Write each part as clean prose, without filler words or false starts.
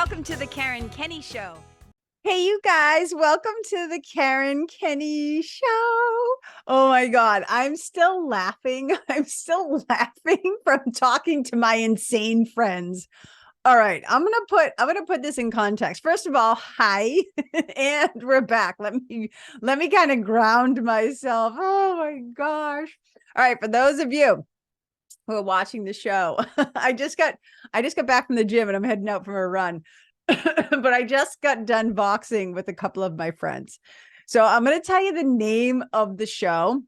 Welcome to the Karen Kenney Show. Hey, you guys, welcome to the Karen Kenney Show. Oh my God, I'm still laughing. I'm still laughing from talking to my insane friends. All right, I'm gonna put this in context. First of all, hi, and we're back. Let me kind of ground myself. Oh my gosh. All right, for those of you who are watching the show, I just got back from the gym and I'm heading out for a run. But I just got done boxing with a couple of my friends. So I'm going to tell you the name of the show.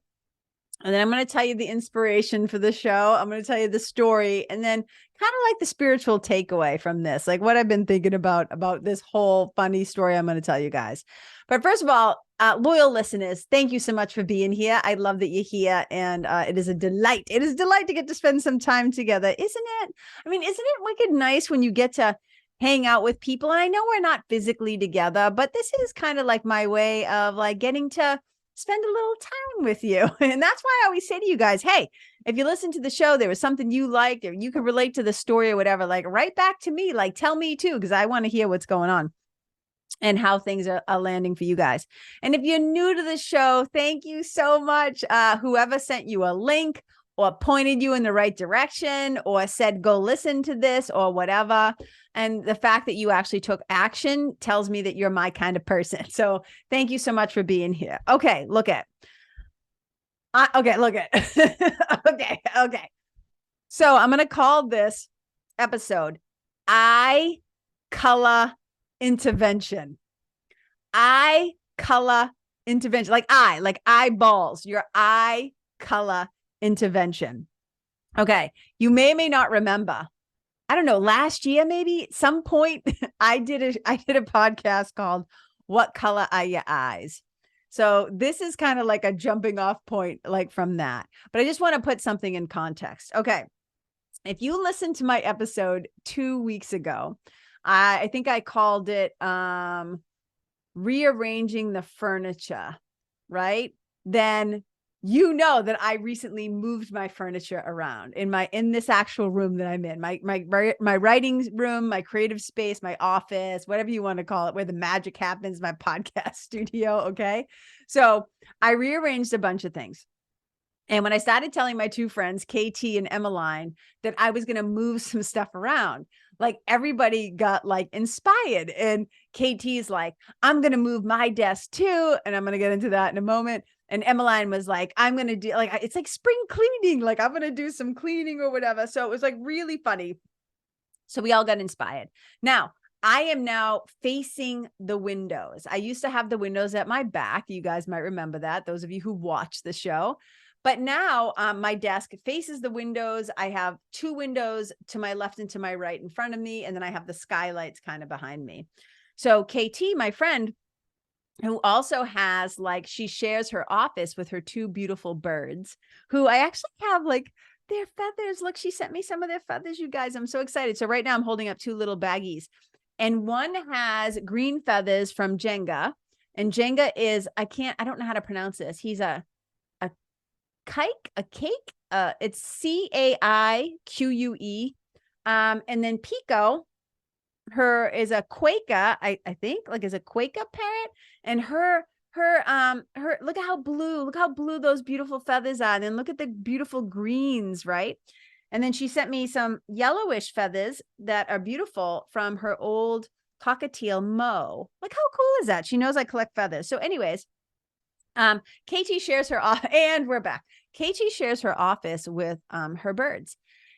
And then I'm going to tell you the inspiration for the show. I'm going to tell you the story. And then kind of like the spiritual takeaway from this, like what I've been thinking about this whole funny story I'm going to tell you guys. But first of all, loyal listeners, thank you so much for being here. I love that you're here. And it is a delight. It is a delight to get to spend some time together, isn't it? I mean, isn't it wicked nice when you get to hang out with people? And I know we're not physically together, but this is kind of like my way of like getting to spend a little time with you. And that's why I always say to you guys, hey, if you listen to the show, there was something you liked or you could relate to the story or whatever, like write back to me, like tell me too, because I want to hear what's going on and how things are landing for you guys. And if you're new to the show, thank you so much. Whoever sent you a link or pointed you in the right direction or said, go listen to this or whatever. And the fact that you actually took action tells me that you're my kind of person. So thank you so much for being here. Okay, look at. Okay. So I'm going to call this episode Eye Color Intervention. Eye color intervention, like eyeballs, your eye color intervention. Okay. You may or may not remember. I don't know, last year, maybe at some point I did a podcast called What Color Are Your Eyes? So this is kind of like a jumping off point, like from that, but I just want to put something in context. Okay. If you listened to my episode 2 weeks ago, I think I called it, rearranging the furniture, right? Then you know that I recently moved my furniture around in this actual room that I'm in, my writing room, my creative space, my office, whatever you want to call it, where the magic happens, my podcast studio. Okay. So I rearranged a bunch of things. And when I started telling my two friends, KT and Emmeline, that I was going to move some stuff around, like everybody got like inspired. And KT's like, I'm going to move my desk too. And I'm going to get into that in a moment. And Emmeline was like, I'm going to do like, it's like spring cleaning. Like I'm going to do some cleaning or whatever. So it was like really funny. So we all got inspired. Now, I am now facing the windows. I used to have the windows at my back. You guys might remember that, those of you who watch the show. But now my desk faces the windows. I have two windows to my left and to my right in front of me. And then I have the skylights kind of behind me. So KT, my friend, who also has like, she shares her office with her two beautiful birds who I actually have like their feathers. Look, she sent me some of their feathers, you guys. I'm so excited. So right now I'm holding up two little baggies. And one has green feathers from Jenga. And Jenga is, I don't know how to pronounce this. He's a cake. It's Caique. And then Pico, her is a Quaker, I think, like is a Quaker parrot. And her, look at how blue those beautiful feathers are. And then look at the beautiful greens, right? And then she sent me some yellowish feathers that are beautiful from her old cockatiel Mo. Like how cool is that? She knows I collect feathers. So anyways, KT shares her and we're back. KT shares her office with her birds.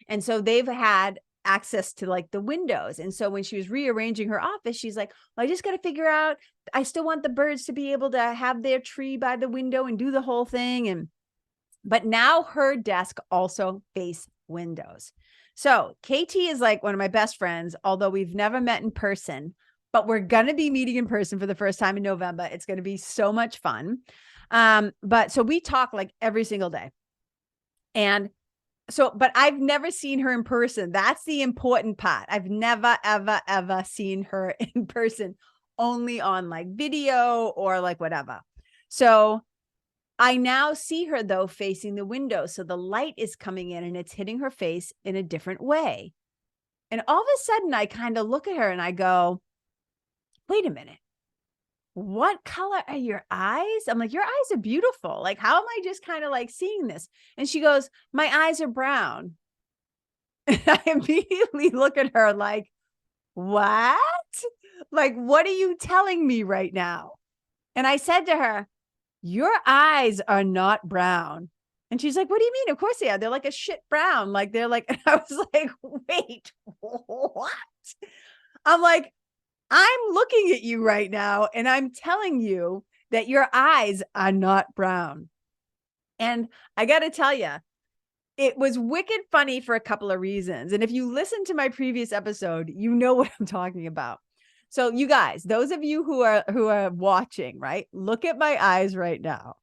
And so they've had access to like the windows. And so when she was rearranging her office, she's like, well, I just got to figure out, I still want the birds to be able to have their tree by the window and do the whole thing. But now her desk also face windows. So KT is like one of my best friends, although we've never met in person, but we're going to be meeting in person for the first time in November. It's going to be so much fun. But so we talk like every single day. And so, but I've never seen her in person. That's the important part. I've never, ever seen her in person, only on like video or like whatever. So I now see her though, facing the window. So the light is coming in and it's hitting her face in a different way. And all of a sudden I kind of look at her and I go, wait a minute. What color are your eyes? I'm like, your eyes are beautiful. Like, how am I just kind of like seeing this? And she goes, my eyes are brown. And I immediately look at her like, what? Like, what are you telling me right now? And I said to her, your eyes are not brown. And she's like, what do you mean? Of course they are. They're like a shit brown. Like, they're like, and I was like, wait, what? I'm like, I'm looking at you right now and I'm telling you that your eyes are not brown. And I got to tell you, it was wicked funny for a couple of reasons. And if you listen to my previous episode, you know what I'm talking about. So you guys, those of you who are watching, right? Look at my eyes right now.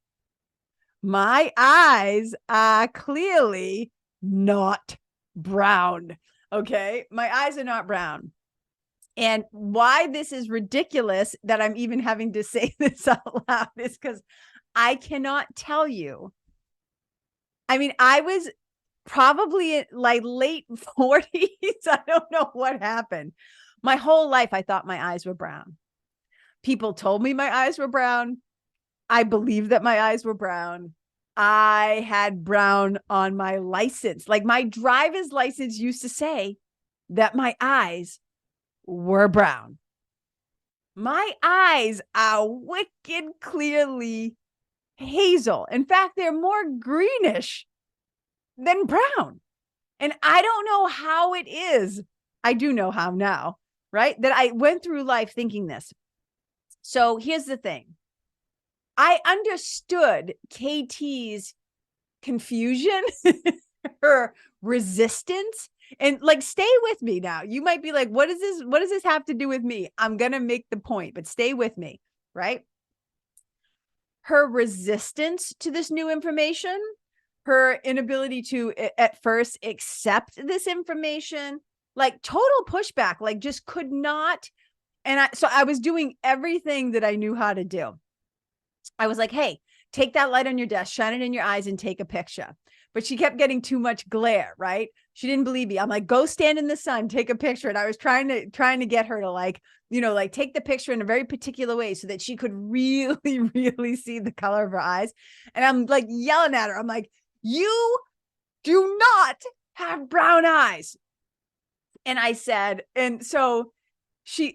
My eyes are clearly not brown. Okay? My eyes are not brown. And why this is ridiculous that I'm even having to say this out loud is because I cannot tell you. I mean, I was probably in like late 40s. I don't know what happened. My whole life, I thought my eyes were brown. People told me my eyes were brown. I believed that my eyes were brown. I had brown on my license. Like my driver's license used to say that my eyes were brown. My eyes are wicked clearly hazel. In fact, they're more greenish than brown. And I don't know how it is. I do know how now, right? That I went through life thinking this. So here's the thing. I understood KT's confusion, her resistance, and like, stay with me now. You might be like, what is this? What does this have to do with me? I'm going to make the point, but stay with me, right? Her resistance to this new information, her inability to at first accept this information, like total pushback, like just could not. And so I was doing everything that I knew how to do. I was like, hey, take that light on your desk, shine it in your eyes and take a picture. But she kept getting too much glare, right? She didn't believe me. I'm like, go stand in the sun, take a picture. And I was trying to get her to like, like take the picture in a very particular way so that she could really, really see the color of her eyes. And I'm like yelling at her. I'm like, you do not have brown eyes. And I said, and so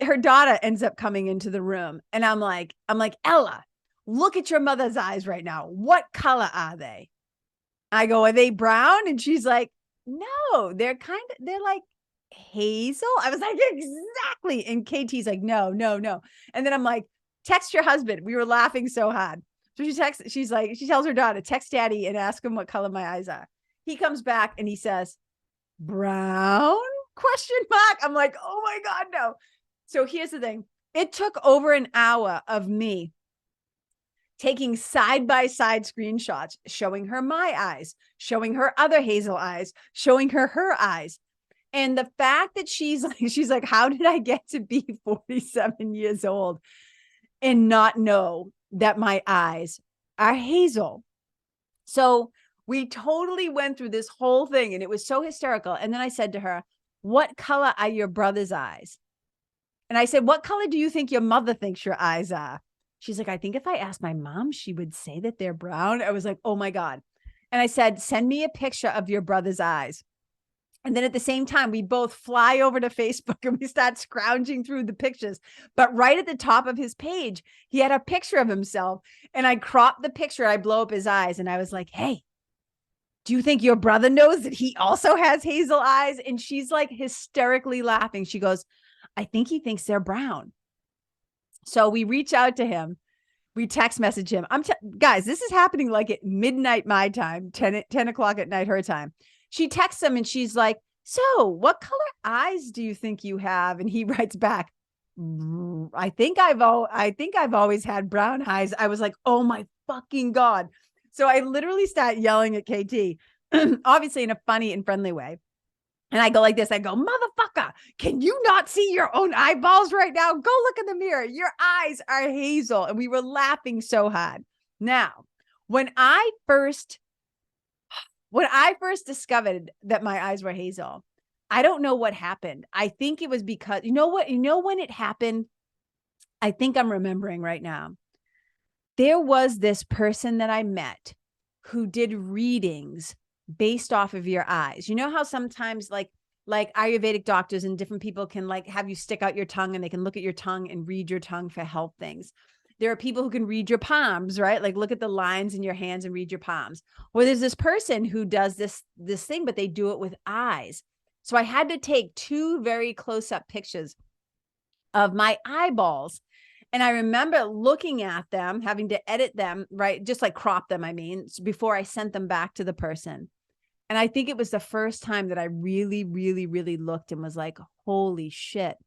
her daughter ends up coming into the room. And I'm like, Ella, look at your mother's eyes right now. What color are they? I go, are they brown? And she's like, no, they're like hazel. I was like, exactly. And KT's like, no. And then I'm like, text your husband. We were laughing so hard. So she tells her daughter, text daddy and ask him what color my eyes are. He comes back and he says, brown? ? I'm like, oh my God, no. So here's the thing. It took over an hour of me taking side-by-side screenshots, showing her my eyes, showing her other hazel eyes, showing her eyes. And the fact that she's like, how did I get to be 47 years old and not know that my eyes are hazel? So we totally went through this whole thing and it was so hysterical. And then I said to her, what color are your brother's eyes? And I said, what color do you think your mother thinks your eyes are? She's like, I think if I asked my mom, she would say that they're brown. I was like, oh my God. And I said, send me a picture of your brother's eyes. And then at the same time, we both fly over to Facebook and we start scrounging through the pictures. But right at the top of his page, he had a picture of himself. And I cropped the picture. I blow up his eyes. And I was like, hey, do you think your brother knows that he also has hazel eyes? And she's like hysterically laughing. She goes, I think he thinks they're brown. So we reach out to him. We text message him. Guys, this is happening like at midnight my time, 10 o'clock at night her time. She texts him and she's like, so what color eyes do you think you have? And he writes back, I think I've always had brown eyes. I was like, oh my fucking God. So I literally start yelling at KT, obviously in a funny and friendly way. And I go like this, I go, motherfucker, can you not see your own eyeballs right now? Go look in the mirror. Your eyes are hazel. And we were laughing so hard. Now, when I first discovered that my eyes were hazel, I don't know what happened. I think it was because, you know what, when it happened, I think I'm remembering right now. There was this person that I met who did readings based off of your eyes. You know how sometimes like Ayurvedic doctors and different people can like have you stick out your tongue and they can look at your tongue and read your tongue for health things. There are people who can read your palms, right? Like look at the lines in your hands and read your palms. Or there's this person who does this thing, but they do it with eyes. So I had to take 2 very close-up pictures of my eyeballs. And I remember looking at them, having to edit them, right? Just like crop them, I mean, before I sent them back to the person. And I think it was the first time that I really, really, really looked and was like, holy shit,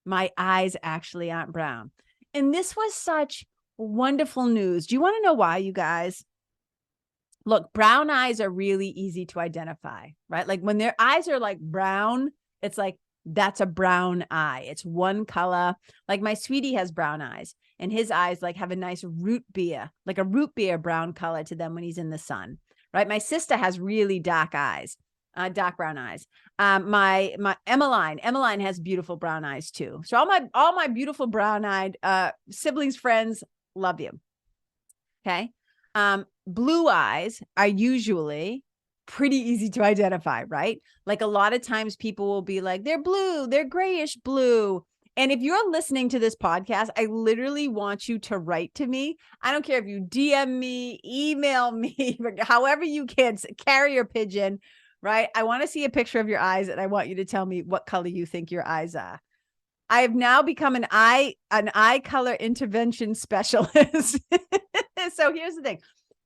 my eyes actually aren't brown. And this was such wonderful news. Do you want to know why, you guys? Look, brown eyes are really easy to identify, right? Like when their eyes are like brown, it's like, that's a brown eye. It's one color. Like my sweetie has brown eyes and his eyes like have a nice root beer, like a root beer brown color to them when he's in the sun, right? My sister has really dark eyes, dark brown eyes. My Emmeline has beautiful brown eyes too. So all my beautiful brown eyed siblings, friends, love you. Okay. Blue eyes are usually pretty easy to identify, right? Like a lot of times people will be like, they're blue, they're grayish blue. And if you're listening to this podcast, I literally want you to write to me. I don't care if you DM me, email me, however you can, carrier pigeon, right? I want to see a picture of your eyes and I want you to tell me what color you think your eyes are. I have now become an eye color intervention specialist. So here's the thing.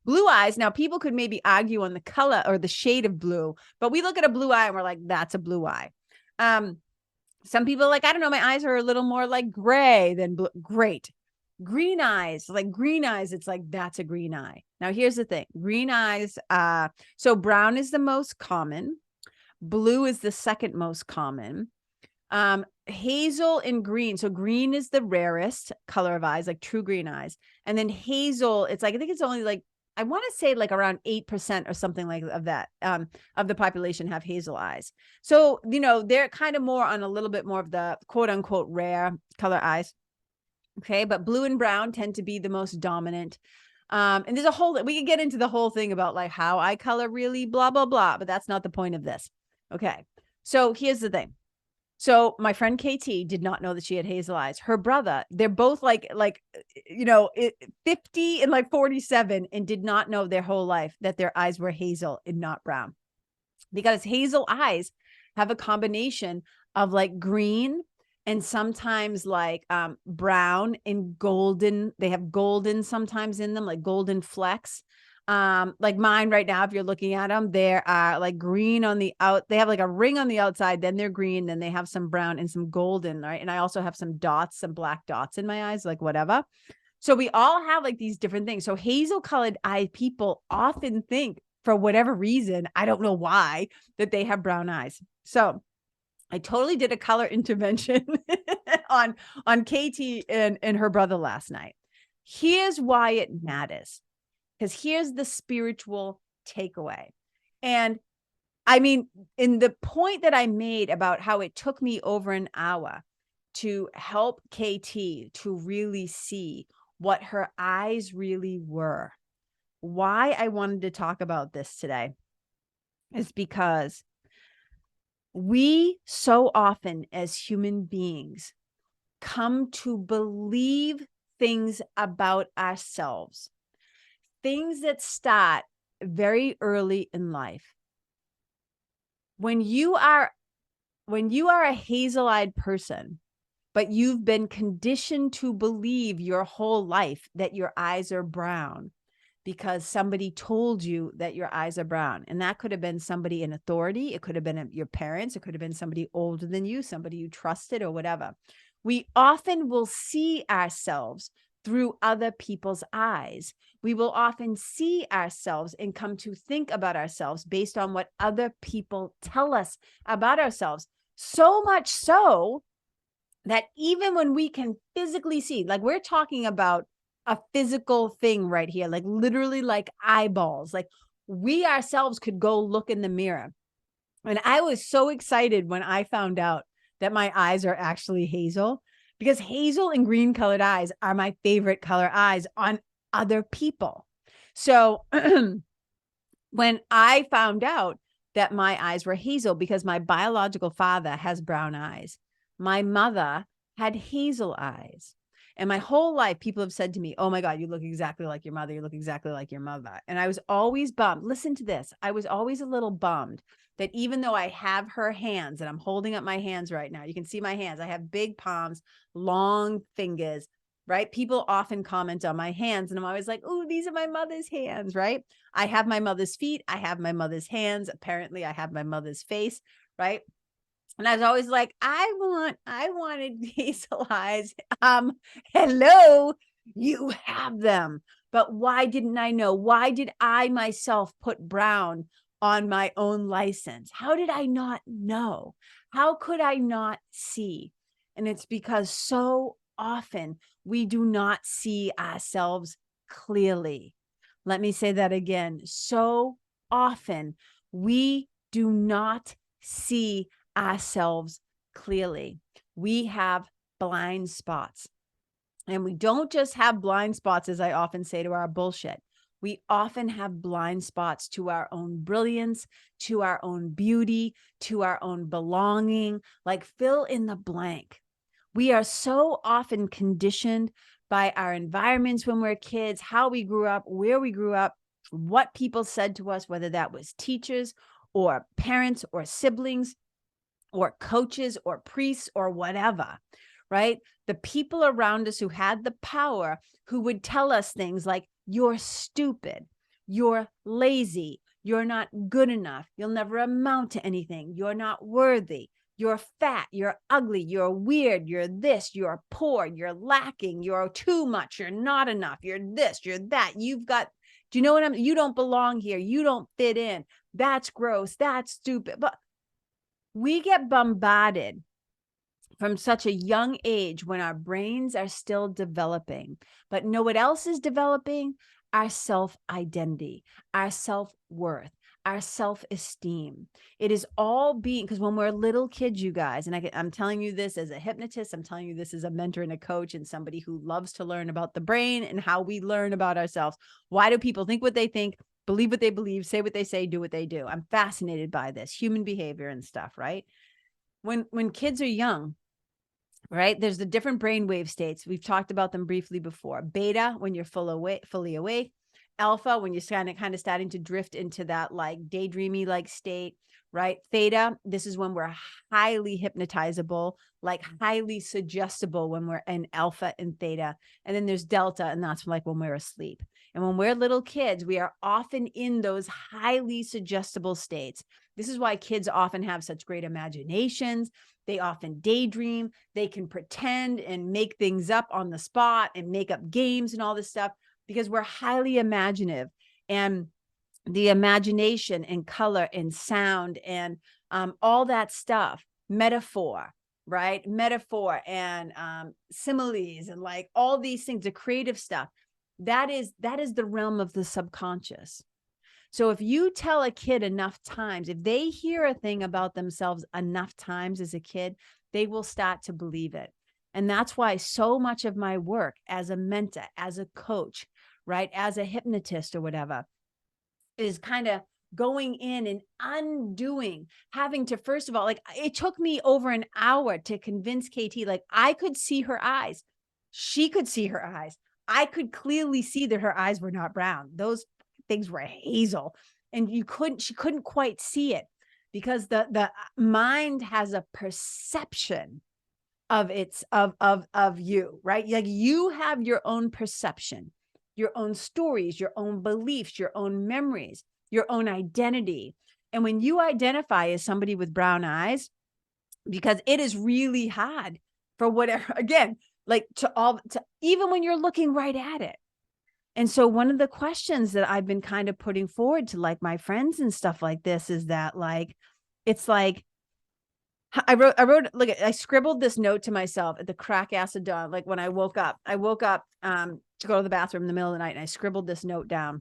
Blue eyes. Now people could maybe argue on the color or the shade of blue, but we look at a blue eye and we're like, that's a blue eye. Some people are like, I don't know, my eyes are a little more like gray than blue. Great. Green eyes, it's like, that's a green eye. Now here's the thing. Green eyes. So brown is the most common. Blue is the second most common. Hazel and green. So green is the rarest color of eyes, like true green eyes. And then hazel, it's like, I think it's only like, I want to say like around 8% or something like of that, of the population have hazel eyes. So, they're kind of more on a little bit more of the quote unquote rare color eyes. Okay. But blue and brown tend to be the most dominant. And there's we could get into the whole thing about like how eye color really blah, blah, blah, but that's not the point of this. Okay. So here's the thing. So my friend KT did not know that she had hazel eyes. Her brother, they're both like 50 and like 47 and did not know their whole life that their eyes were hazel and not brown. Because hazel eyes have a combination of like green and sometimes like brown and golden. They have golden sometimes in them, like golden flecks. Like mine right now, if you're looking at them, they're like green on the they have like a ring on the outside, then they're green, then they have some brown and some golden, right? And I also have some dots, some black dots in my eyes, like whatever. So we all have like these different things. So hazel colored eye people often think, for whatever reason, I don't know why, that they have brown eyes. So I totally did a color intervention on Katie and her brother last night. Here's why it matters. Because here's the spiritual takeaway. And I mean, in the point that I made about how it took me over an hour to help KT to really see what her eyes really were, why I wanted to talk about this today is because we so often as human beings come to believe things about ourselves, things that start very early in life. When you are a hazel-eyed person, but you've been conditioned to believe your whole life that your eyes are brown because somebody told you that your eyes are brown. And that could have been somebody in authority. It could have been your parents. It could have been somebody older than you, somebody you trusted or whatever. We often will see ourselves through other people's eyes. We will often see ourselves and come to think about ourselves based on what other people tell us about ourselves. So much so that even when we can physically see, like we're talking about a physical thing right here, like literally like eyeballs, like we ourselves could go look in the mirror And I was so excited when I found out that my eyes are actually hazel, because hazel and green colored eyes are my favorite color eyes on other people. So when I found out that my eyes were hazel, because my biological father has brown eyes, my mother had hazel eyes. And my whole life, people have said to me, oh my God, you look exactly like your mother. You look exactly like your mother. And I was always bummed. Listen to this. I was always a little bummed that even though I have her hands, and I'm holding up my hands right now, you can see my hands. I have big palms, long fingers, right? People often comment on my hands, and I'm always like, oh, these are my mother's hands, right? I have my mother's feet. I have my mother's hands. Apparently, I have my mother's face, right? And I was always like, I wanted hazel eyes. Hello, you have them. But why didn't I know? Why did I myself put brown on my own license? How did I not know? How could I not see? And it's because so often we do not see ourselves clearly. Let me say that again. So often we do not see ourselves clearly. We have blind spots. And we don't just have blind spots, as I often say, to our bullshit. We often have blind spots to our own brilliance, to our own beauty, to our own belonging, like fill in the blank. We are so often conditioned by our environments when we're kids, how we grew up, where we grew up, what people said to us, whether that was teachers or parents or siblings or coaches or priests or whatever, right? The people around us who had the power, who would tell us things like, you're stupid, you're lazy, you're not good enough, you'll never amount to anything, you're not worthy, you're fat, you're ugly, you're weird, you're this, you're poor, you're lacking, you're too much, you're not enough, you're this, you're that, you've got, do you know what I mean? You don't belong here, you don't fit in, that's gross, that's stupid. But we get bombarded from such a young age when our brains are still developing. But know what else is developing? Our self-identity, our self-worth, our self-esteem. It is all being, because when we're little kids, you guys, and I'm telling you this as a hypnotist, I'm telling you this as a mentor and a coach and somebody who loves to learn about the brain and how we learn about ourselves. Why do people think what they think, believe what they believe, say what they say, do what they do? I'm fascinated by this human behavior and stuff, right? When kids are young, right, there's the different brainwave states. We've talked about them briefly before. Beta, when you're fully awake. Alpha, when you're kind of starting to drift into that like daydreamy like state, right? Theta, this is when we're highly hypnotizable, like highly suggestible when we're in alpha and theta. And then there's delta, and that's like when we're asleep. And when we're little kids, we are often in those highly suggestible states. This is why kids often have such great imaginations. They often daydream. They can pretend and make things up on the spot and make up games and all this stuff, because we're highly imaginative. And the imagination and color and sound and all that stuff, metaphor, right? Metaphor and similes and like all these things, the creative stuff, that is the realm of the subconscious. So if you tell a kid enough times, if they hear a thing about themselves enough times as a kid, they will start to believe it. And that's why so much of my work as a mentor, as a coach, right, as a hypnotist or whatever, is kind of going in and undoing, having to, first of all, like it took me over an hour to convince KT, like I could see her eyes. She could see her eyes. I could clearly see that her eyes were not brown. Those things were hazel, and she couldn't quite see it, because the mind has a perception of you, right? Like you have your own perception, your own stories, your own beliefs, your own memories, your own identity. And when you identify as somebody with brown eyes, because it is really hard for whatever, again, like to even when you're looking right at it. And so one of the questions that I've been kind of putting forward to like my friends and stuff like this is that, like, it's like, I scribbled this note to myself at the crack acid dawn. Like when I woke up to go to the bathroom in the middle of the night, and I scribbled this note down,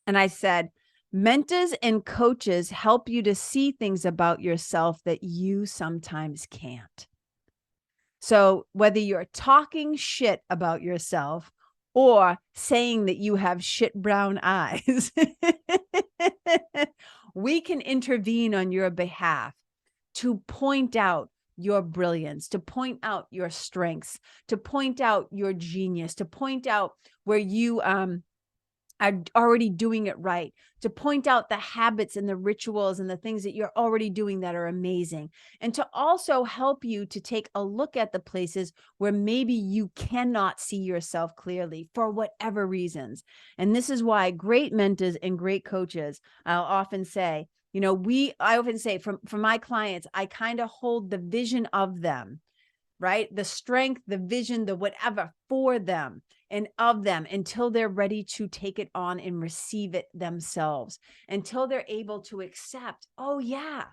and I said, Mentors and coaches help you to see things about yourself that you sometimes can't. So whether you're talking shit about yourself or saying that you have shit brown eyes, we can intervene on your behalf to point out your brilliance, to point out your strengths, to point out your genius, to point out where you are already doing it right, to point out the habits and the rituals and the things that you're already doing that are amazing, and to also help you to take a look at the places where maybe you cannot see yourself clearly for whatever reasons. And this is why great mentors and great coaches, I'll often say, I often say from my clients, I kind of hold the vision of them, right? The strength, the vision, the whatever for them and of them until they're ready to take it on and receive it themselves, until they're able to accept, oh yeah,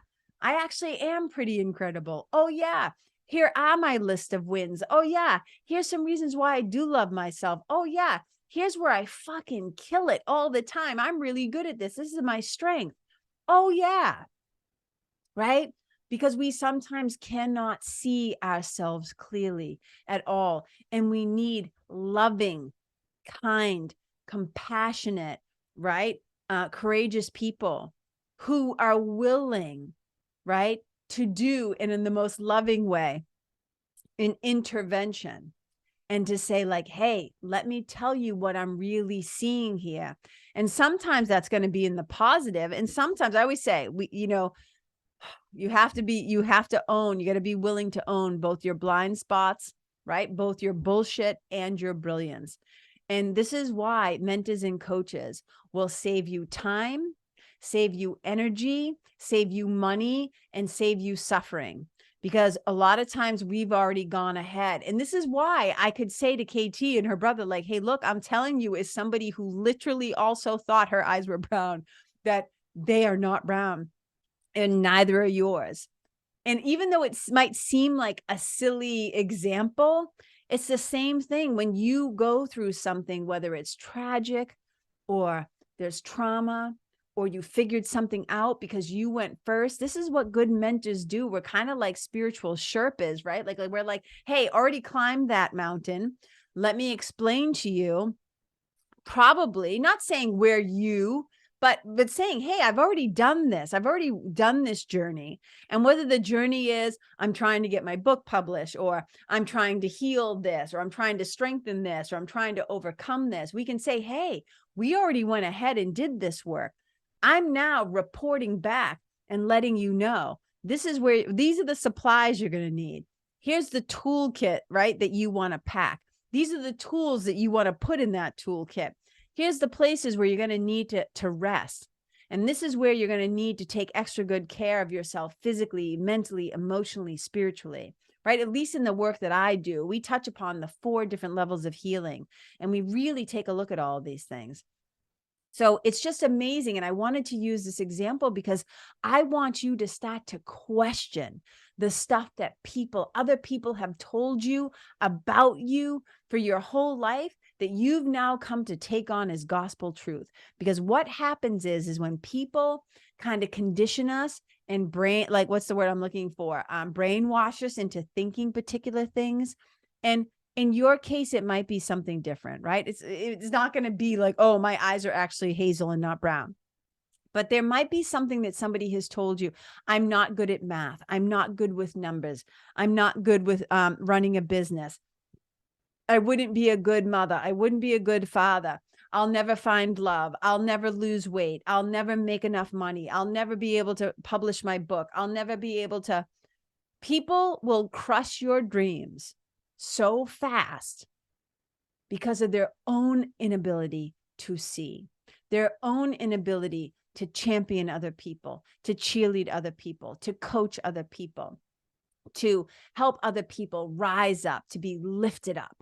I actually am pretty incredible. Oh yeah, here are my list of wins. Oh yeah, here's some reasons why I do love myself. Oh yeah, here's where I fucking kill it all the time. I'm really good at this. This is my strength. Oh yeah, right? Because we sometimes cannot see ourselves clearly at all. And we need loving, kind, compassionate, right? Courageous people who are willing, right? To do, and in the most loving way, an intervention, and to say like, hey, let me tell you what I'm really seeing here. And sometimes that's going to be in the positive. And sometimes I always say, you have to own, you got to be willing to own both your blind spots, right? Both your bullshit and your brilliance. And this is why mentors and coaches will save you time, save you energy, save you money, and save you suffering. Because a lot of times we've already gone ahead. And this is why I could say to KT and her brother, like, hey, look, I'm telling you, as somebody who literally also thought her eyes were brown, that they are not brown. And neither are yours. And even though it might seem like a silly example, it's the same thing when you go through something, whether it's tragic or there's trauma or you figured something out because you went first. This is what good mentors do. We're kind of like spiritual Sherpas, right? Like we're like, hey, already climbed that mountain. Let me explain to you, probably not saying where you, but saying, hey, I've already done this. I've already done this journey. And whether the journey is I'm trying to get my book published, or I'm trying to heal this, or I'm trying to strengthen this, or I'm trying to overcome this, we can say, hey, we already went ahead and did this work. I'm now reporting back and letting you know, these are the supplies you're going to need. Here's the toolkit, right, that you want to pack. These are the tools that you want to put in that toolkit. Here's the places where you're going to need to rest. And this is where you're going to need to take extra good care of yourself physically, mentally, emotionally, spiritually, right? At least in the work that I do, we touch upon the 4 different levels of healing, and we really take a look at all of these things. So it's just amazing. And I wanted to use this example because I want you to start to question the stuff that other people have told you about you for your whole life that you've now come to take on as gospel truth. Because what happens is when people kind of condition us and what's the word I'm looking for? Brainwash us into thinking particular things. And in your case, it might be something different, right? It's not going to be like, oh, my eyes are actually hazel and not brown. But there might be something that somebody has told you. I'm not good at math. I'm not good with numbers. I'm not good with running a business. I wouldn't be a good mother. I wouldn't be a good father. I'll never find love. I'll never lose weight. I'll never make enough money. I'll never be able to publish my book. I'll never be able to. People will crush your dreams so fast because of their own inability to see, their own inability to champion other people, to cheerlead other people, to coach other people, to help other people rise up, to be lifted up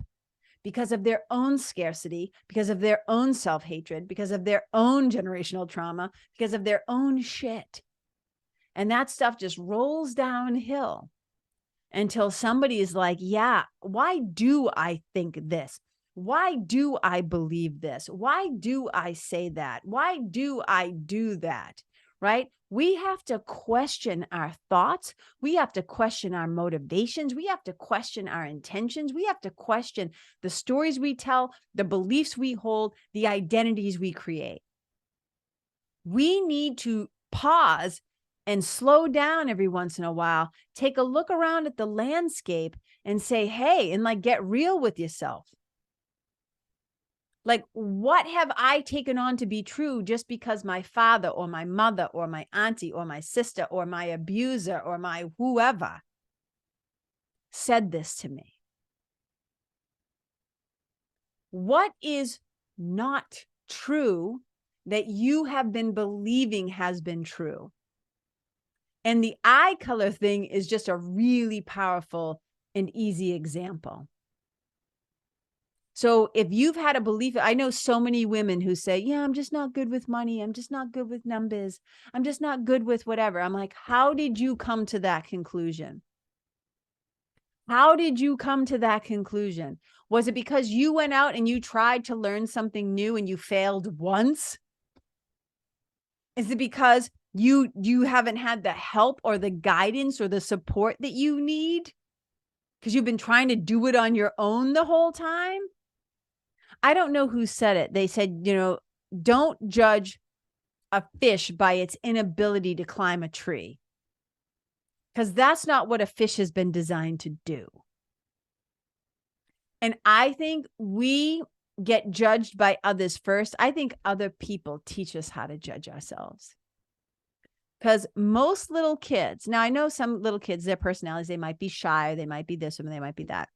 because of their own scarcity, because of their own self-hatred, because of their own generational trauma, because of their own shit. And that stuff just rolls downhill until somebody is like, yeah, why do I think this? Why do I believe this? Why do I say that? Why do I do that? Right? We have to question our thoughts. We have to question our motivations. We have to question our intentions. We have to question the stories we tell, the beliefs we hold, the identities we create. We need to pause and slow down every once in a while, take a look around at the landscape and say, hey, and like get real with yourself. Like, what have I taken on to be true just because my father or my mother or my auntie or my sister or my abuser or my whoever said this to me? What is not true that you have been believing has been true? And the eye color thing is just a really powerful and easy example. So if you've had a belief, I know so many women who say, yeah, I'm just not good with money. I'm just not good with numbers. I'm just not good with whatever. I'm like, how did you come to that conclusion? How did you come to that conclusion? Was it because you went out and you tried to learn something new and you failed once? Is it because you haven't had the help or the guidance or the support that you need? Because you've been trying to do it on your own the whole time? I don't know who said it. They said, don't judge a fish by its inability to climb a tree, because that's not what a fish has been designed to do. And I think we get judged by others first. I think other people teach us how to judge ourselves. Because most little kids, now I know some little kids, their personalities, they might be shy, they might be this, or they might be that.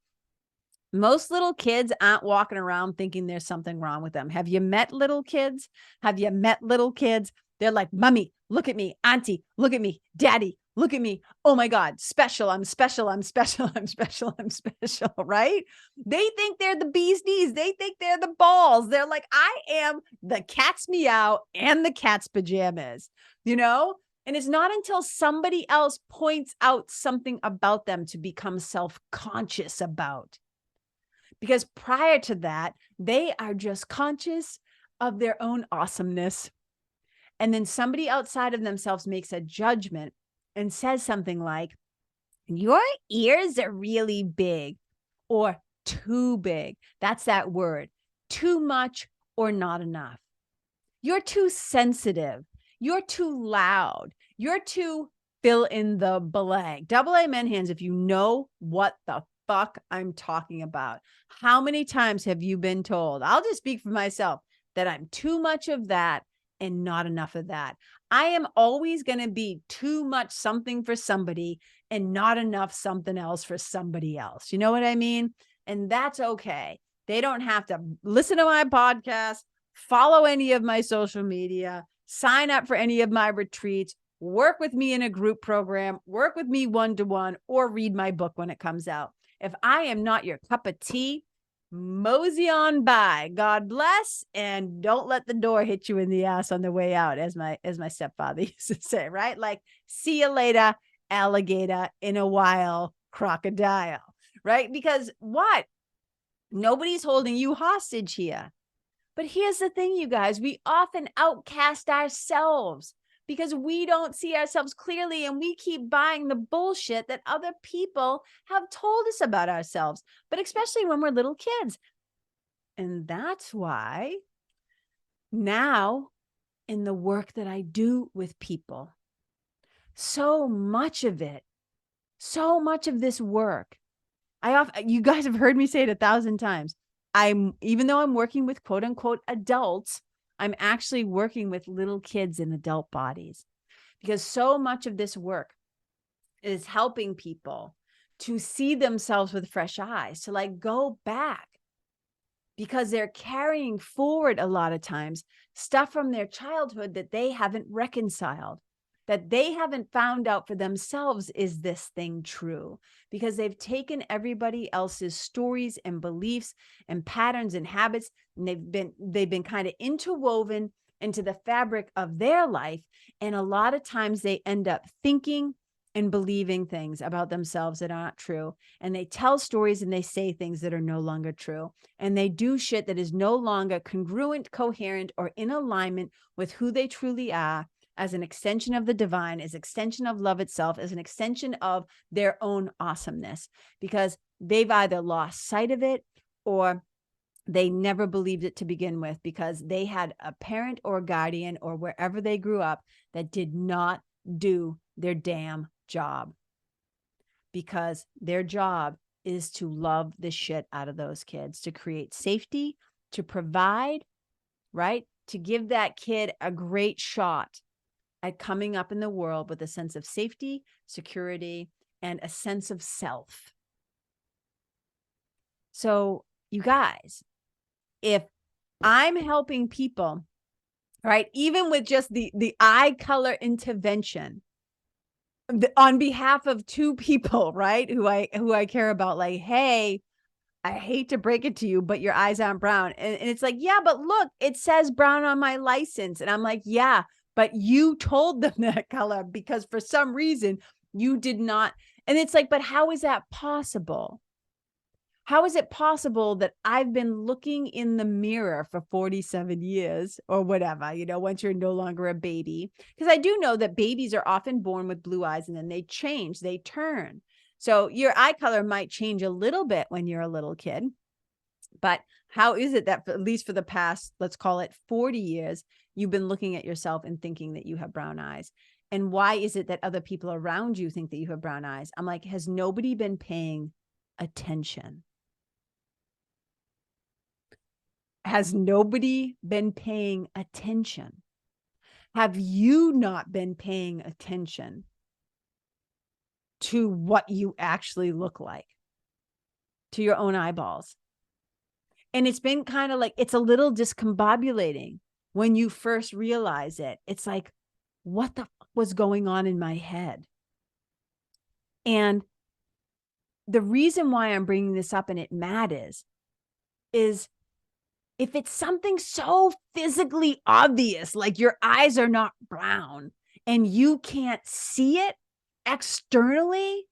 Most little kids aren't walking around thinking there's something wrong with them. Have you met little kids? Have you met little kids? They're like, mommy, look at me. Auntie, look at me. Daddy, look at me. Oh my God, special. I'm special. I'm special. I'm special. I'm special. Right? They think they're the bee's knees. They think they're the balls. They're like, I am the cat's meow and the cat's pajamas, And it's not until somebody else points out something about them to become self-conscious about. Because prior to that, they are just conscious of their own awesomeness. And then somebody outside of themselves makes a judgment and says something like, your ears are really big or too big. That's that word, too much or not enough. You're too sensitive. You're too loud. You're too fill in the blank. Double amen hands if you know what the fuck I'm talking about. How many times have you been told, I'll just speak for myself, that I'm too much of that and not enough of that? I am always going to be too much something for somebody and not enough something else for somebody else. You know what I mean? And that's okay. They don't have to listen to my podcast, follow any of my social media, sign up for any of my retreats, work with me in a group program, work with me one-to-one, or read my book when it comes out. If I am not your cup of tea, mosey on by. God bless, and don't let the door hit you in the ass on the way out, as my stepfather used to say, right? Like, see you later, alligator, in a while, crocodile, right? Because what? Nobody's holding you hostage here. But here's the thing, you guys, we often outcast ourselves because we don't see ourselves clearly and we keep buying the bullshit that other people have told us about ourselves, but especially when we're little kids. And that's why now in the work that I do with people, so much of this work, you guys have heard me say it 1,000 times. Even though I'm working with quote unquote adults, I'm actually working with little kids in adult bodies, because so much of this work is helping people to see themselves with fresh eyes, to like go back, because they're carrying forward a lot of times stuff from their childhood that they haven't reconciled, that they haven't found out for themselves. Is this thing true? Because they've taken everybody else's stories and beliefs and patterns and habits, and they've been kind of interwoven into the fabric of their life. And a lot of times they end up thinking and believing things about themselves that aren't true. And they tell stories and they say things that are no longer true. And they do shit that is no longer congruent, coherent, or in alignment with who they truly are as an extension of the divine, as an extension of love itself, as an extension of their own awesomeness, because they've either lost sight of it or they never believed it to begin with, because they had a parent or guardian or wherever they grew up that did not do their damn job, because their job is to love the shit out of those kids, to create safety, to provide, right? To give that kid a great shot at coming up in the world with a sense of safety, security, and a sense of self. So you guys, if I'm helping people, right, even with just the eye color intervention, on behalf of two people, right, who I care about, like, hey, I hate to break it to you, but your eyes aren't brown. And it's like, yeah, but look, it says brown on my license. And I'm like, yeah, but you told them that color because for some reason you did not. And it's like, but how is that possible? How is it possible that I've been looking in the mirror for 47 years or whatever, once you're no longer a baby? Because I do know that babies are often born with blue eyes and then they change, they turn. So your eye color might change a little bit when you're a little kid. But how is it that at least for the past, let's call it 40 years, you've been looking at yourself and thinking that you have brown eyes? And why is it that other people around you think that you have brown eyes? I'm like, has nobody been paying attention? Has nobody been paying attention? Have you not been paying attention to what you actually look like, to your own eyeballs? And it's been kind of like, it's a little discombobulating when you first realize it. It's like, what the fuck was going on in my head? And the reason why I'm bringing this up and it matters is, if it's something so physically obvious, like your eyes are not brown and you can't see it externally,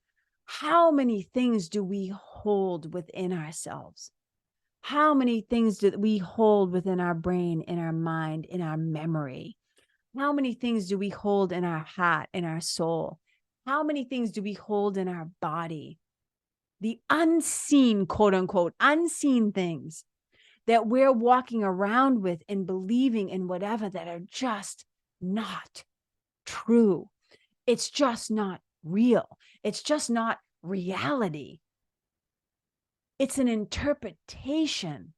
how many things do we hold within ourselves? How many things do we hold within our brain, in our mind, in our memory? How many things do we hold in our heart, in our soul? How many things do we hold in our body? The unseen, quote unquote, unseen things that we're walking around with and believing in whatever, that are just not true. It's just not real. It's just not reality. It's an interpretation.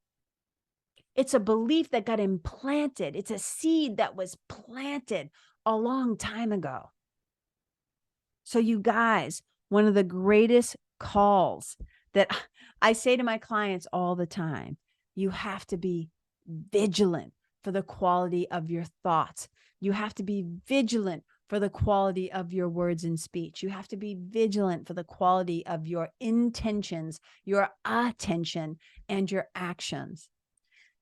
It's a belief that got implanted. It's a seed that was planted a long time ago. So you guys, one of the greatest calls that I say to my clients all the time, you have to be vigilant for the quality of your thoughts. You have to be vigilant for the quality of your words and speech. You have to be vigilant for the quality of your intentions, your attention, and your actions.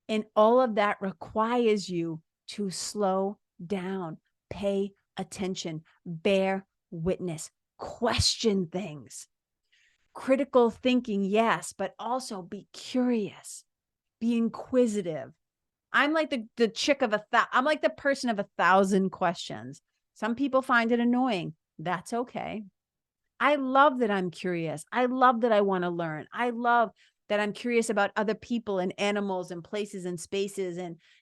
And all of that requires you to slow down, pay attention, bear witness, question things. Critical thinking, yes, but also be curious. Be inquisitive. I'm like the chick of I'm like the person of 1,000 questions. Some people find it annoying. That's okay. I love that I'm curious. I love that I want to learn. I love that I'm curious about other people and animals and places and spaces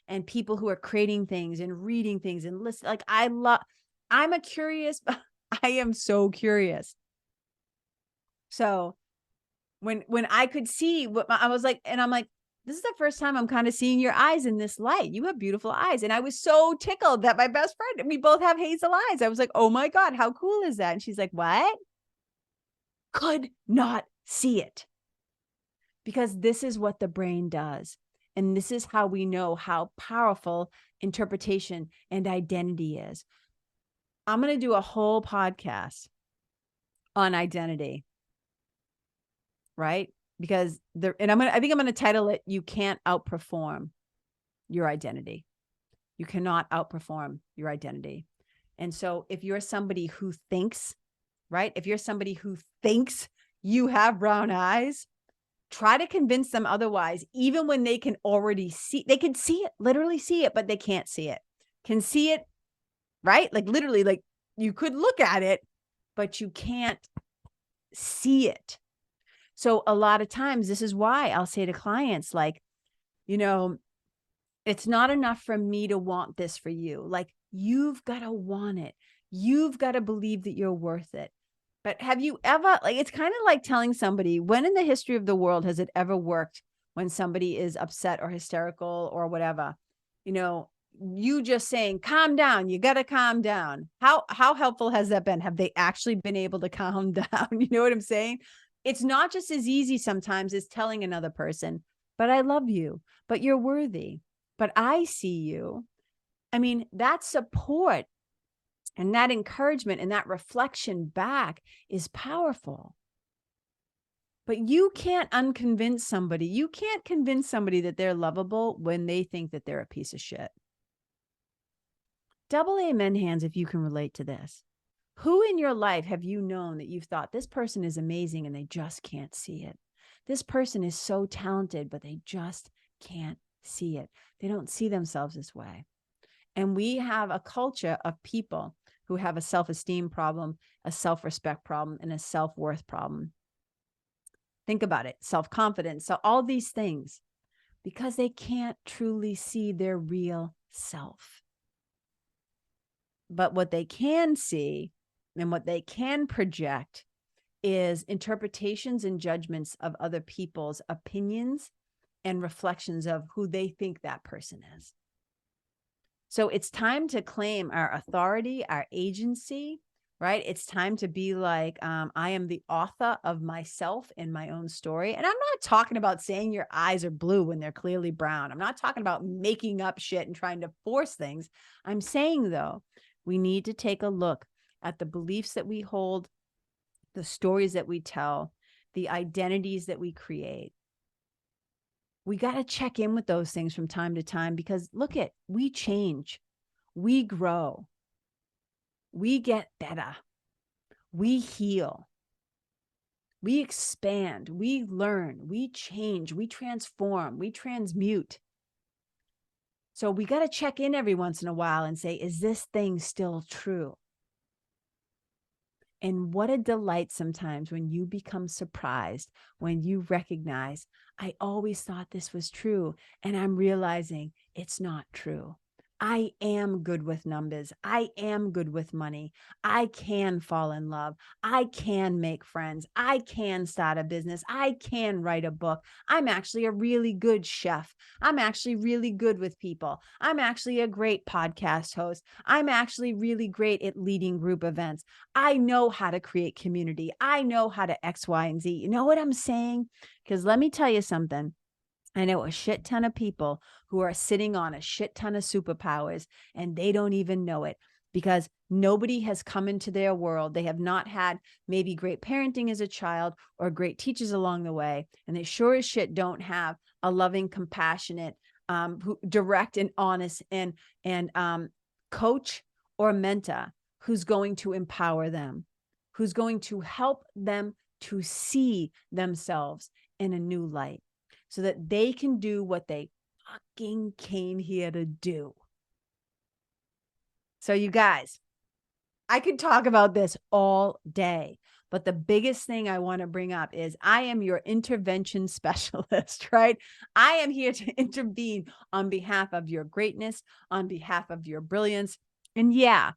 and people who are creating things and reading things and listen. Like I'm a curious, I am so curious. So when I could see what I was like, and I'm like, this is the first time I'm kind of seeing your eyes in this light. You have beautiful eyes. And I was so tickled that my best friend, we both have hazel eyes. I was like, oh my God, how cool is that? And she's like, what? Could not see it. Because this is what the brain does. And this is how we know how powerful interpretation and identity is. I'm going to do a whole podcast on identity. Right? Because I think I'm going to title it, You Can't Outperform Your Identity. You cannot outperform your identity. And so if you're somebody who thinks, right? If you're somebody who thinks you have brown eyes, try to convince them otherwise, even when they can already see, they can see it, literally see it, but they can't see it. Can see it, right? Like literally, like you could look at it, but you can't see it. So a lot of times, this is why I'll say to clients, like, it's not enough for me to want this for you. Like, you've got to want it. You've got to believe that you're worth it. But have you ever, like, it's kind of like telling somebody, when in the history of the world has it ever worked when somebody is upset or hysterical or whatever? You just saying, calm down, you got to calm down. How helpful has that been? Have they actually been able to calm down? You know what I'm saying? It's not just as easy sometimes as telling another person, but I love you, but you're worthy, but I see you. I mean, that support and that encouragement and that reflection back is powerful. But you can't unconvince somebody. You can't convince somebody that they're lovable when they think that they're a piece of shit. Double amen hands if you can relate to this. Who in your life have you known that you've thought this person is amazing and they just can't see it? This person is so talented, but they just can't see it. They don't see themselves this way. And we have a culture of people who have a self-esteem problem, a self-respect problem, and a self-worth problem. Think about it, self-confidence. So all these things, because they can't truly see their real self. But what they can see and what they can project is interpretations and judgments of other people's opinions and reflections of who they think that person is. So it's time to claim our authority, our agency, right? It's time to be like, I am the author of myself and my own story. And I'm not talking about saying your eyes are blue when they're clearly brown. I'm not talking about making up shit and trying to force things. I'm saying, though, we need to take a look at the beliefs that we hold, the stories that we tell, the identities that we create. We got to check in with those things from time to time because we change, we grow, we get better, we heal, we expand, we learn, we change, we transform, we transmute. So we got to check in every once in a while and say, is this thing still true? And what a delight sometimes when you become surprised, when you recognize, I always thought this was true, and I'm realizing it's not true. I am good with numbers. I am good with money. I can fall in love. I can make friends. I can start a business. I can write a book. I'm actually a really good chef. I'm actually really good with people. I'm actually a great podcast host. I'm actually really great at leading group events. I know how to create community. I know how to X, Y, and Z. You know what I'm saying? Because let me tell you something. I know a shit ton of people who are sitting on a shit ton of superpowers and they don't even know it because nobody has come into their world. They have not had maybe great parenting as a child or great teachers along the way. And they sure as shit don't have a loving, compassionate, direct and honest and coach or mentor who's going to empower them, who's going to help them to see themselves in a new light, so that they can do what they fucking came here to do. So you guys, I could talk about this all day, but the biggest thing I want to bring up is I am your intervention specialist, right? I am here to intervene on behalf of your greatness, on behalf of your brilliance. And yeah,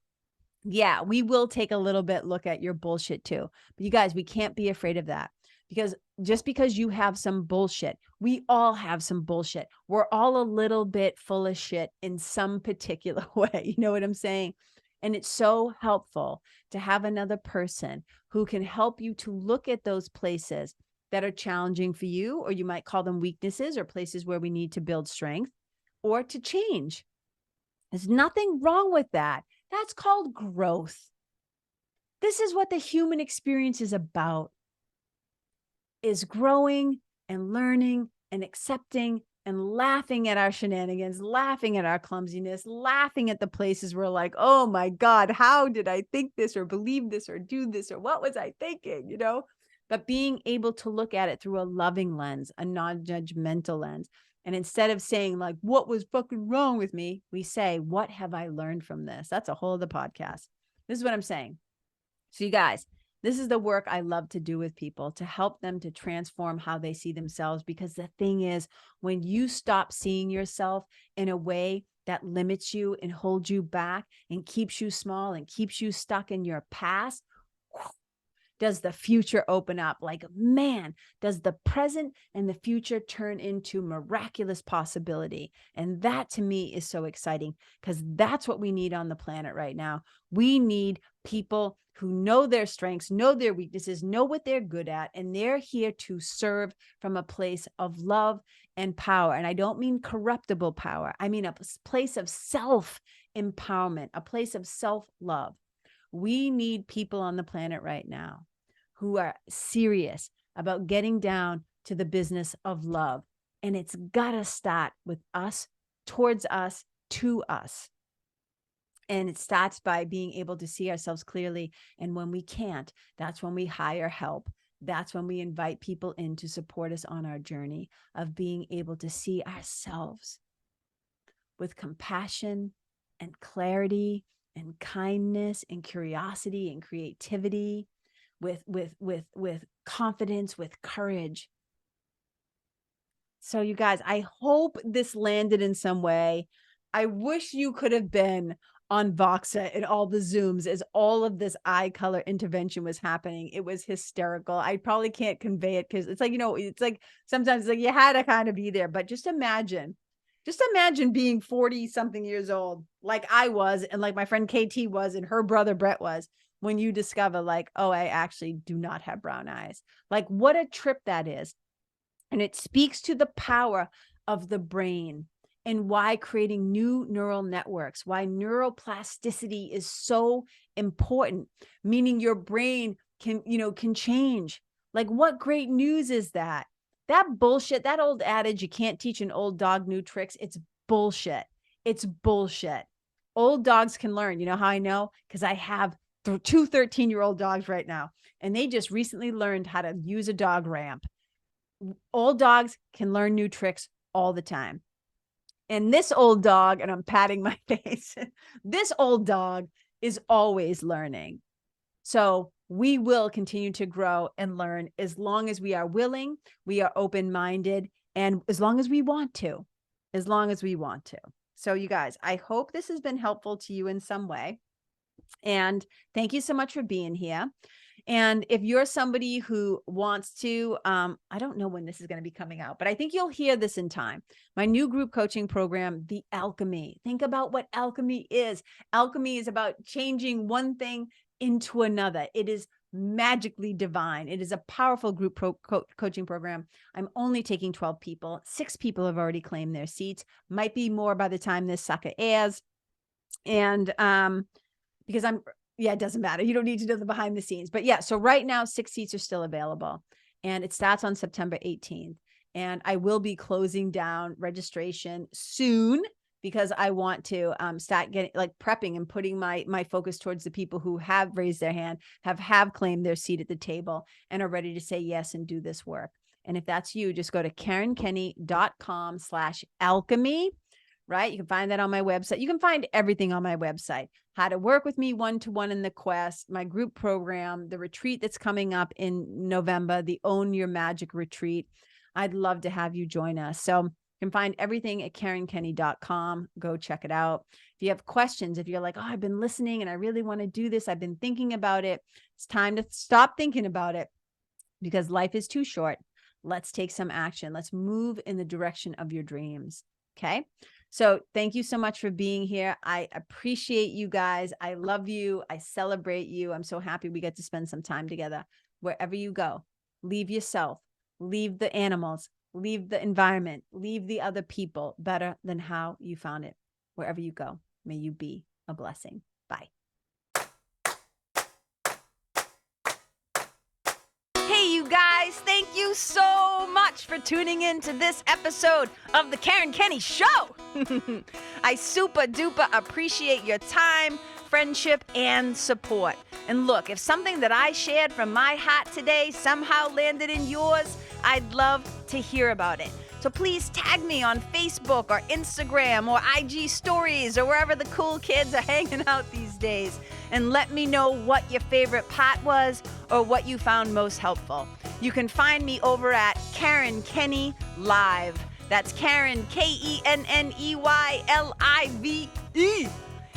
we will take a little bit look at your bullshit too. But you guys, we can't be afraid of that. Because just because you have some bullshit, we all have some bullshit. We're all a little bit full of shit in some particular way. You know what I'm saying? And it's so helpful to have another person who can help you to look at those places that are challenging for you, or you might call them weaknesses or places where we need to build strength or to change. There's nothing wrong with that. That's called growth. This is what the human experience is about. Is growing and learning and accepting and laughing at our shenanigans, laughing at our clumsiness, laughing at the places we're like, oh my God, how did I think this or believe this or do this or what was I thinking, But being able to look at it through a loving lens, a non-judgmental lens. And instead of saying like, what was fucking wrong with me? We say, what have I learned from this? That's a whole other podcast. This is what I'm saying. So you guys, this is the work I love to do with people, to help them to transform how they see themselves. Because the thing is, when you stop seeing yourself in a way that limits you and holds you back and keeps you small and keeps you stuck in your past, does the future open up? Like, man, does the present and the future turn into miraculous possibility? And that to me is so exciting, because that's what we need on the planet right now. We need people who know their strengths, know their weaknesses, know what they're good at, and they're here to serve from a place of love and power. And I don't mean corruptible power. I mean a place of self-empowerment, a place of self-love. We need people on the planet right now who are serious about getting down to the business of love. And it's got to start with us, towards us, to us. And it starts by being able to see ourselves clearly. And when we can't, that's when we hire help. That's when we invite people in to support us on our journey of being able to see ourselves with compassion and clarity and kindness and curiosity and creativity, with confidence, with courage. So you guys, I hope this landed in some way. I wish you could have been on Voxa in all the Zooms as all of this eye color intervention was happening. It was hysterical. I probably can't convey it because it's like, it's like sometimes it's like you had to kind of be there, but just imagine being 40 something years old, like I was, and like my friend KT was, and her brother Brett was, when you discover like, oh, I actually do not have brown eyes. Like, what a trip that is. And it speaks to the power of the brain and why creating new neural networks, why neuroplasticity is so important, meaning your brain can change. Like, what great news is that? That bullshit, that old adage, you can't teach an old dog new tricks. It's bullshit. It's bullshit. Old dogs can learn. You know how I know? Because I have two 13-year-old dogs right now, and they just recently learned how to use a dog ramp. Old dogs can learn new tricks all the time. And this old dog, and I'm patting my face, this old dog is always learning. So we will continue to grow and learn as long as we are willing, we are open-minded, and as long as we want to, So you guys, I hope this has been helpful to you in some way. And thank you so much for being here. And if you're somebody who wants to, I don't know when this is going to be coming out, but I think you'll hear this in time. My new group coaching program, The Alchemy. Think about what alchemy is. Alchemy is about changing one thing into another. It is magically divine. It is a powerful group coaching program. I'm only taking 12 people. 6 people have already claimed their seats. Might be more by the time this sucker airs. And because it doesn't matter. You don't need to know the behind the scenes. But yeah, so right now, 6 seats are still available. And it starts on September 18th. And I will be closing down registration soon, because I want to start getting prepping and putting my focus towards the people who have raised their hand, have claimed their seat at the table, and are ready to say yes and do this work. And if that's you, just go to KarenKenney.com/alchemy. Right? You can find that on my website. You can find everything on my website. How to work with me one-to-one in the quest, my group program, the retreat that's coming up in November, the Own Your Magic retreat. I'd love to have you join us. So you can find everything at KarenKenney.com. Go check it out. If you have questions, if you're like, oh, I've been listening and I really want to do this, I've been thinking about it. It's time to stop thinking about it, because life is too short. Let's take some action. Let's move in the direction of your dreams. Okay. So thank you so much for being here. I appreciate you guys. I love you. I celebrate you. I'm so happy we get to spend some time together. Wherever you go, leave yourself, leave the animals, leave the environment, leave the other people better than how you found it. Wherever you go, may you be a blessing. Bye. Hey, you guys. guys, thank you so much for tuning in to this episode of the Karen Kenney Show. I super duper appreciate your time, friendship, and support. And look, if something that I shared from my heart today somehow landed in yours, I'd love to hear about it. So please tag me on Facebook or Instagram or IG stories or wherever the cool kids are hanging out these days, and let me know what your favorite part was or what you found most helpful. You can find me over at Karen Kenney Live. That's Karen, KenneYlive.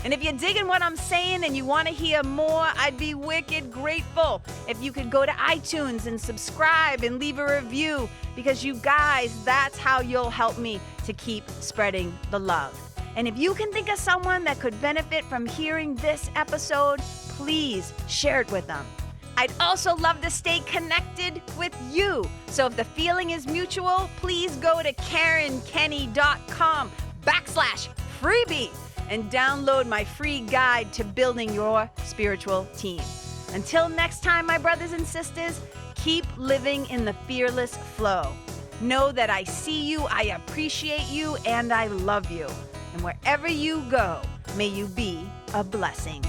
And if you're digging what I'm saying and you want to hear more, I'd be wicked grateful if you could go to iTunes and subscribe and leave a review, because you guys, that's how you'll help me to keep spreading the love. And if you can think of someone that could benefit from hearing this episode, please share it with them. I'd also love to stay connected with you. So if the feeling is mutual, please go to KarenKenney.com/freebie and download my free guide to building your spiritual team. Until next time, my brothers and sisters, keep living in the fearless flow. Know that I see you, I appreciate you, and I love you. And wherever you go, may you be a blessing.